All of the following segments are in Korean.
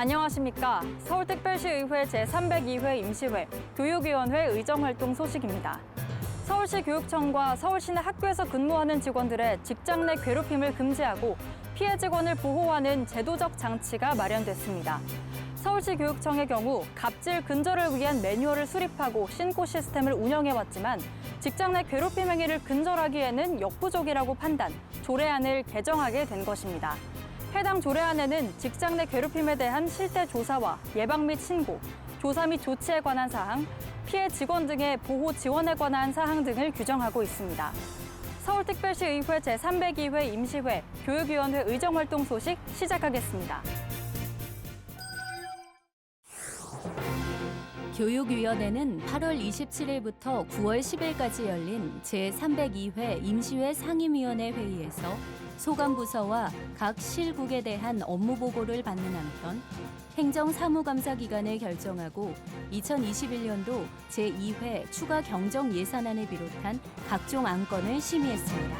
안녕하십니까. 서울특별시의회 제302회 임시회 교육위원회 의정활동 소식입니다. 서울시 교육청과 서울시내 학교에서 근무하는 직원들의 직장 내 괴롭힘을 금지하고 피해 직원을 보호하는 제도적 장치가 마련됐습니다. 서울시 교육청의 경우 갑질 근절을 위한 매뉴얼을 수립하고 신고 시스템을 운영해왔지만 직장 내 괴롭힘 행위를 근절하기에는 역부족이라고 판단, 조례안을 개정하게 된 것입니다. 해당 조례안에는 직장 내 괴롭힘에 대한 실태 조사와 예방 및 신고, 조사 및 조치에 관한 사항, 피해 직원 등의 보호 지원에 관한 사항 등을 규정하고 있습니다. 서울특별시의회 제302회 임시회 교육위원회 의정활동 소식 시작하겠습니다. 교육위원회는 8월 27일부터 9월 10일까지 열린 제302회 임시회 상임위원회 회의에서 소관부서와 각 실국에 대한 업무 보고를 받는 한편 행정사무감사 기간을 결정하고 2021년도 제2회 추가 경정 예산안을 비롯한 각종 안건을 심의했습니다.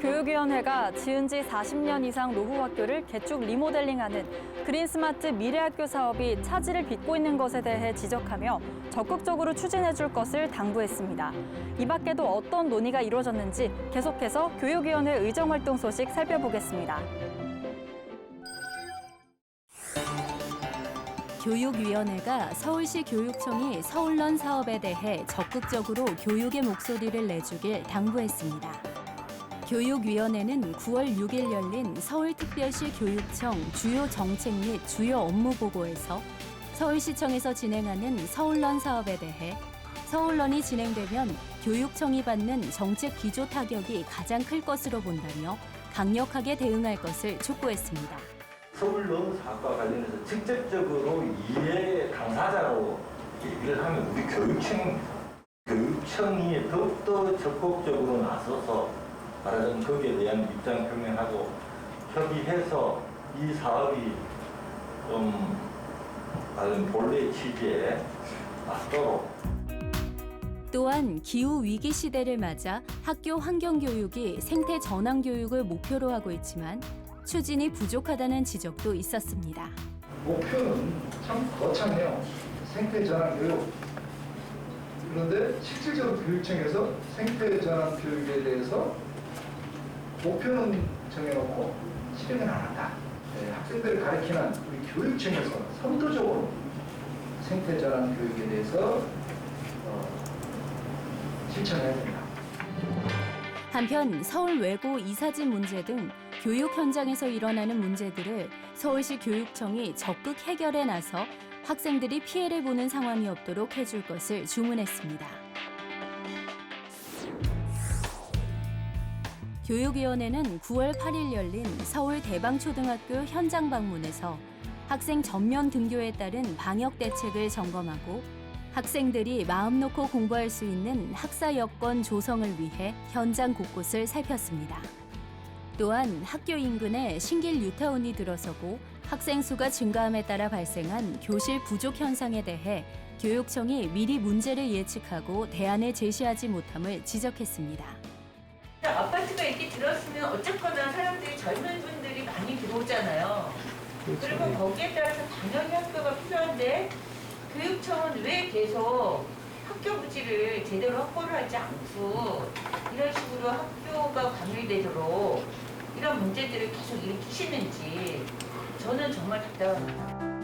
교육위원회가 지은 지 40년 이상 노후 학교를 개축 리모델링하는 그린스마트 미래학교 사업이 차질을 빚고 있는 것에 대해 지적하며 적극적으로 추진해줄 것을 당부했습니다. 이 밖에도 어떤 논의가 이루어졌는지 계속해서 교육위원회 의정활동 소식 살펴보겠습니다. 교육위원회가 서울시 교육청이 서울런 사업에 대해 적극적으로 교육의 목소리를 내주길 당부했습니다. 교육위원회는 9월 6일 열린 서울특별시 교육청 주요 정책 및 주요 업무 보고에서 서울시청에서 진행하는 서울런 사업에 대해 서울런이 진행되면 교육청이 받는 정책 기조 타격이 가장 클 것으로 본다며 강력하게 대응할 것을 촉구했습니다. 서울런 사업과 관련해서 직접적으로 이해 당사자로 얘기를 하면 우리 교육청이 더욱더 적극적으로 나서서 말하자면 거기에 대한 입장 표명하고 협의해서 이 사업이 좀 본래 취지에 맞도록. 또한 기후 위기 시대를 맞아 학교 환경 교육이 생태 전환 교육을 목표로 하고 있지만 추진이 부족하다는 지적도 있었습니다. 목표는 참 거창해요. 생태 전환 교육. 그런데 실질적으로 교육청에서 생태 전환 교육에 대해서 목표는 정해놓고 실행은 안 한다. 학생들을 가르치는 우리 교육청에서 선도적으로 생태 전환 교육에 대해서 실천해야 된다. 한편 서울 외고 이사진 문제 등 교육 현장에서 일어나는 문제들을 서울시 교육청이 적극 해결에 나서 학생들이 피해를 보는 상황이 없도록 해줄 것을 주문했습니다. 교육위원회는 9월 8일 열린 서울 대방초등학교 현장 방문에서 학생 전면 등교에 따른 방역 대책을 점검하고 학생들이 마음 놓고 공부할 수 있는 학사 여건 조성을 위해 현장 곳곳을 살폈습니다. 또한 학교 인근에 신길 뉴타운이 들어서고 학생 수가 증가함에 따라 발생한 교실 부족 현상에 대해 교육청이 미리 문제를 예측하고 대안을 제시하지 못함을 지적했습니다. 아파트가 이렇게 들었으면 어쨌거나 사람들이 젊은 분들이 많이 들어오잖아요. 그리고 거기에 따라서 당연히 학교가 필요한데 교육청은 왜 계속 학교 부지를 제대로 확보를 하지 않고 이런 식으로 학교가 관리되도록 이런 문제들을 계속 일으키시는지 저는 정말 답답합니다.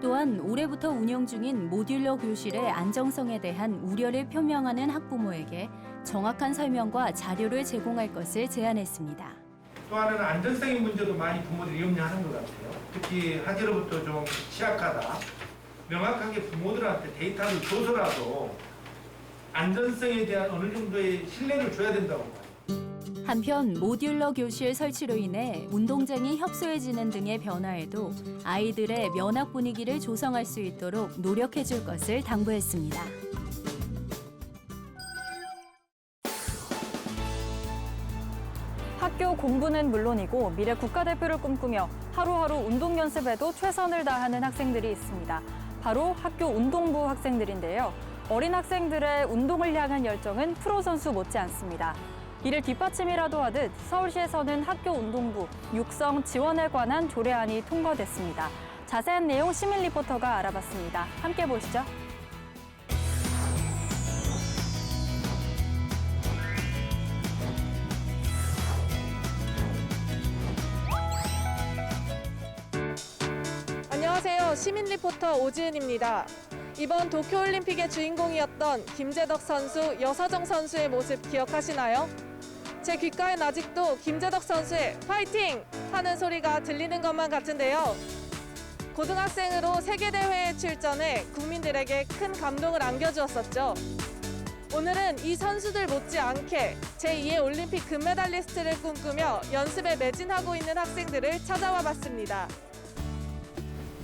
또한 올해부터 운영 중인 모듈러 교실의 안정성에 대한 우려를 표명하는 학부모에게 정확한 설명과 자료를 제공할 것을 제안했습니다. 또 하나는 안전성의 문제도 많이 부모들이 염려하는 것 같아요. 특히 하지로부터 좀 취약하다. 명확하게 부모들한테 데이터를 줘서라도 안전성에 대한 어느 정도의 신뢰를 줘야 된다고 봐요. 한편 모듈러 교실 설치로 인해 운동장이 협소해지는 등의 변화에도 아이들의 면학 분위기를 조성할 수 있도록 노력해 줄 것을 당부했습니다. 학교 공부는 물론이고 미래 국가대표를 꿈꾸며 하루하루 운동 연습에도 최선을 다하는 학생들이 있습니다. 바로 학교 운동부 학생들인데요. 어린 학생들의 운동을 향한 열정은 프로 선수 못지 않습니다. 이를 뒷받침이라도 하듯 서울시에서는 학교 운동부 육성 지원에 관한 조례안이 통과됐습니다. 자세한 내용 시민 리포터가 알아봤습니다. 함께 보시죠. 안녕하세요. 시민 리포터 오지은입니다. 이번 도쿄올림픽의 주인공이었던 김재덕 선수, 여서정 선수의 모습 기억하시나요? 제 귓가엔 아직도 김재덕 선수의 파이팅! 하는 소리가 들리는 것만 같은데요. 고등학생으로 세계대회에 출전해 국민들에게 큰 감동을 안겨주었었죠. 오늘은 이 선수들 못지않게 제2의 올림픽 금메달리스트를 꿈꾸며 연습에 매진하고 있는 학생들을 찾아와 봤습니다.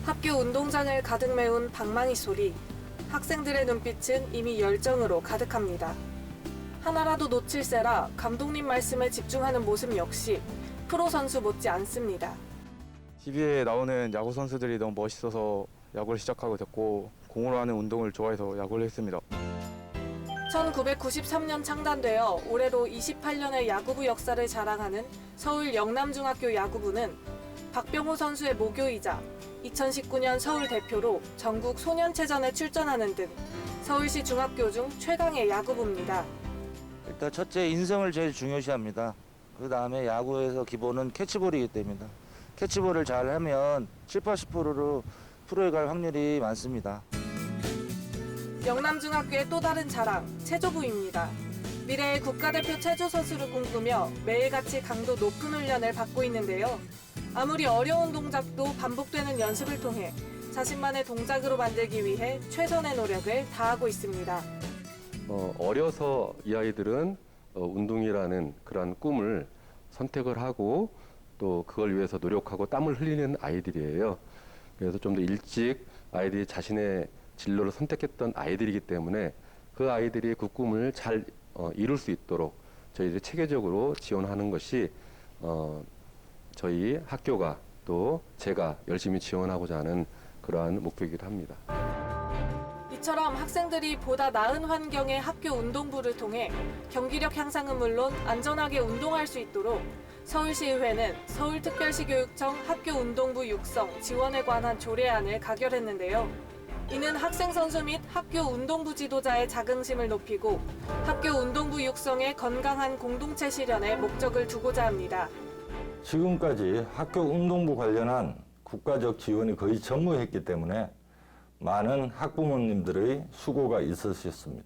학교 운동장을 가득 메운 방망이 소리. 학생들의 눈빛은 이미 열정으로 가득합니다. 하나라도 놓칠세라 감독님 말씀에 집중하는 모습 역시 프로 선수 못지 않습니다. TV에 나오는 야구 선수들이 너무 멋있어서 야구를 시작하게 됐고 공으로 하는 운동을 좋아해서 야구를 했습니다. 1993년 창단되어 올해로 28년의 야구부 역사를 자랑하는 서울 영남중학교 야구부는 박병호 선수의 모교이자 2019년 서울 대표로 전국 소년체전에 출전하는 등 서울시 중학교 중 최강의 야구부입니다. 일단 첫째 인성을 제일 중요시합니다. 그 다음에 야구에서 기본은 캐치볼이기 때문에 캐치볼을 잘 하면 70~80%로 프로에 갈 확률이 많습니다. 영남중학교의 또 다른 자랑, 체조부입니다. 미래의 국가대표 체조 선수를 꿈꾸며 매일같이 강도 높은 훈련을 받고 있는데요. 아무리 어려운 동작도 반복되는 연습을 통해 자신만의 동작으로 만들기 위해 최선의 노력을 다하고 있습니다. 어려서 이 아이들은 운동이라는 그런 꿈을 선택을 하고 또 그걸 위해서 노력하고 땀을 흘리는 아이들이에요. 그래서 좀 더 일찍 아이들이 자신의 진로를 선택했던 아이들이기 때문에 그 아이들이 그 꿈을 잘 이룰 수 있도록 저희들이 체계적으로 지원하는 것이 저희 학교가 또 제가 열심히 지원하고자 하는 그러한 목표이기도 합니다. 이처럼 학생들이 보다 나은 환경의 학교 운동부를 통해 경기력 향상은 물론 안전하게 운동할 수 있도록 서울시의회는 서울특별시 교육청 학교 운동부 육성 지원에 관한 조례안을 가결했는데요. 이는 학생 선수 및 학교 운동부 지도자의 자긍심을 높이고 학교 운동부 육성의 건강한 공동체 실현에 목적을 두고자 합니다. 지금까지 학교 운동부 관련한 국가적 지원이 거의 전무했기 때문에 많은 학부모님들의 수고가 있으셨습니다.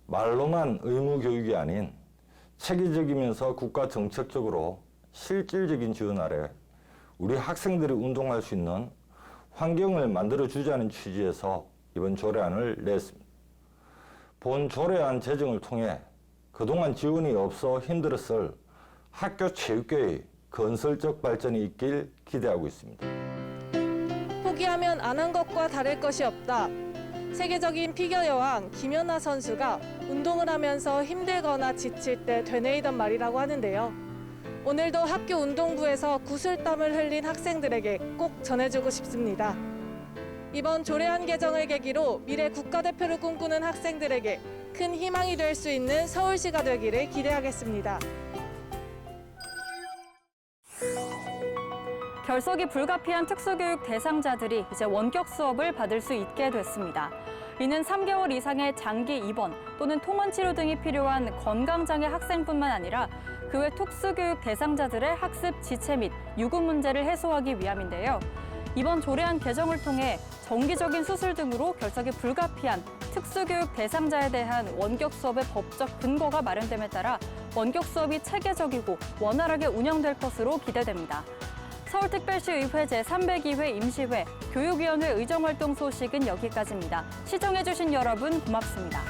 말로만 의무 교육이 아닌 체계적이면서 국가 정책적으로 실질적인 지원 아래 우리 학생들이 운동할 수 있는 환경을 만들어주자는 취지에서 이번 조례안을 냈습니다. 본 조례안 제정을 통해 그동안 지원이 없어 힘들었을 학교 체육계의 건설적 발전이 있길 기대하고 있습니다. 포기하면 안 한 것과 다를 것이 없다. 세계적인 피겨 여왕 김연아 선수가 운동을 하면서 힘들거나 지칠 때 되뇌이던 말이라고 하는데요. 오늘도 학교 운동부에서 구슬땀을 흘린 학생들에게 꼭 전해주고 싶습니다. 이번 조례안 개정을 계기로 미래 국가대표를 꿈꾸는 학생들에게 큰 희망이 될 수 있는 서울시가 되기를 기대하겠습니다. 결석이 불가피한 특수교육 대상자들이 이제 원격 수업을 받을 수 있게 됐습니다. 이는 3개월 이상의 장기 입원 또는 통원 치료 등이 필요한 건강장애 학생뿐만 아니라 그 외 특수교육 대상자들의 학습 지체 및 유급 문제를 해소하기 위함인데요. 이번 조례안 개정을 통해 정기적인 수술 등으로 결석이 불가피한 특수교육 대상자에 대한 원격 수업의 법적 근거가 마련됨에 따라 원격 수업이 체계적이고 원활하게 운영될 것으로 기대됩니다. 서울특별시의회 제302회 임시회 교육위원회 의정활동 소식은 여기까지입니다. 시청해주신 여러분 고맙습니다.